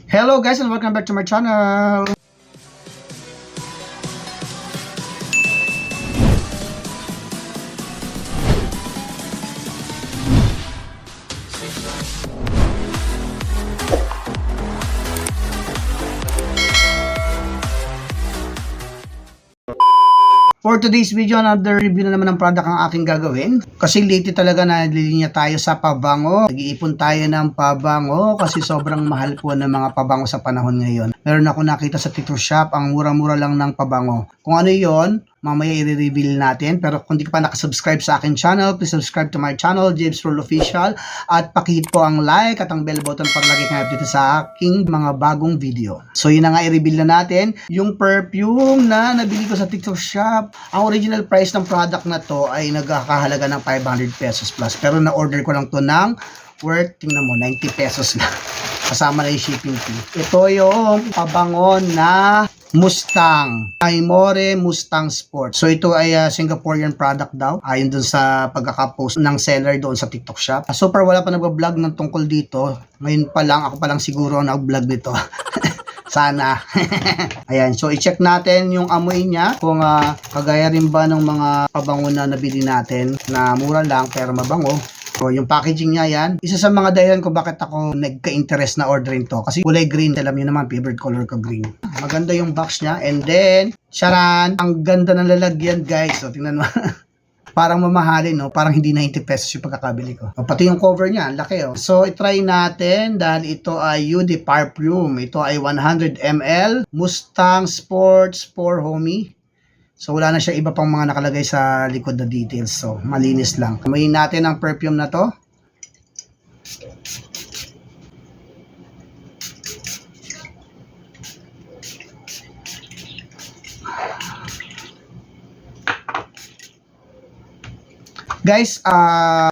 Hello guys and welcome back to my channel. For today's video, another review na naman ng product ang aking gagawin. Kasi lately talaga nalilinya tayo sa pabango. Nag-iipon tayo ng pabango kasi sobrang mahal po ng mga pabango sa panahon ngayon. Meron ako nakita sa Tito Shop, ang mura-mura lang ng pabango. Kung ano yon, mamaya i-reveal natin. Pero kung di ka pa nakasubscribe sa akin channel, please subscribe to my channel, James Roll Official. At pakihit po ang like at ang bell button para lagi kayo update sa aking mga bagong video. So yun na nga, i-reveal na natin yung perfume na nabili ko sa TikTok Shop. Ang original price ng product na to ay nagkakahalaga ng 500 pesos plus. Pero na-order ko lang to ng worth, tingnan mo, 90 pesos lang. Kasama na yung shipping fee. Ito yung pabango na Mustang. Aimore Mustang Sport. So ito ay Singaporean product daw. Ayon dun sa pagkakapost ng seller doon sa TikTok Shop. So far wala pa nagbablog ng tungkol dito. Ngayon pa lang, ako pa lang siguro ang nag-vlog nito. Sana. Ayan, so i-check natin yung amoy niya kung kagaya rin ba ng mga pabango na nabili natin na mura lang pero mabango. So yung packaging niya yan, isa sa mga dahilan kung bakit ako nagka-interest na orderin to kasi kulay green, alam niyo naman favorite color ko green. Maganda yung box niya and then charan, ang ganda ng lalagyan guys. So tingnan mo. Parang mamahalin, no? Parang hindi 90 pesos yung pagkakabili ko. O, pati yung cover niya, ang laki, oh. So, itry natin dahil ito ay UD Perfume. Ito ay 100 ml Mustang Sports for Homie. So, wala na siya iba pang mga nakalagay sa likod na details. So, malinis lang. Kamayin natin ang perfume na to. Guys,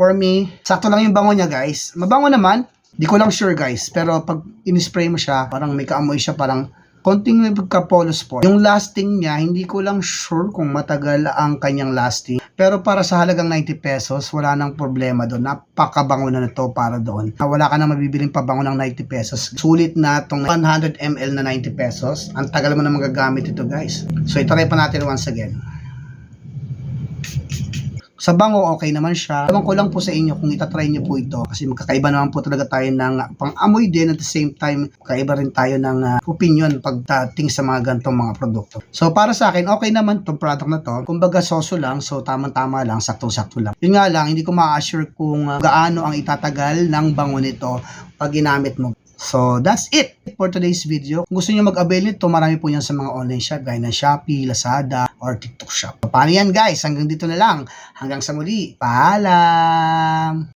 for me, sakto lang yung bango niya guys. Mabango naman, di ko lang sure guys. Pero pag in-spray mo siya, parang may kaamoy siya, parang konting pagka-polo sport. Yung lasting niya, hindi ko lang sure kung matagal ang kanyang lasting. Pero para sa halagang 90 pesos, wala nang problema doon. Napakabango na to para doon. Wala ka na mabibiling pabango ng 90 pesos. Sulit na itong 100 ml na 90 pesos. Ang tagal mo na magagamit ito guys. So itry pa natin once again. Sa bango, okay naman siya. Ewan ko lang po sa inyo kung itatry nyo po ito. Kasi magkakaiba naman po talaga tayo ng pang-amoy din. At the same time, kakaiba rin tayo ng opinion pagdating sa mga ganitong mga produkto. So, para sa akin, okay naman itong product na to. Kumbaga, soso lang. So, tamang-tama lang. Sakto-sakto lang. Yun nga lang, hindi ko ma-assure kung gaano ang itatagal ng bango nito pag ginamit mo. So, that's it for today's video. Kung gusto nyo mag-avail nito, marami po yan sa mga online shop gaya ng Shopee, Lazada, or TikTok Shop. Paano yan guys? Hanggang dito na lang. Hanggang sa muli. Paalam!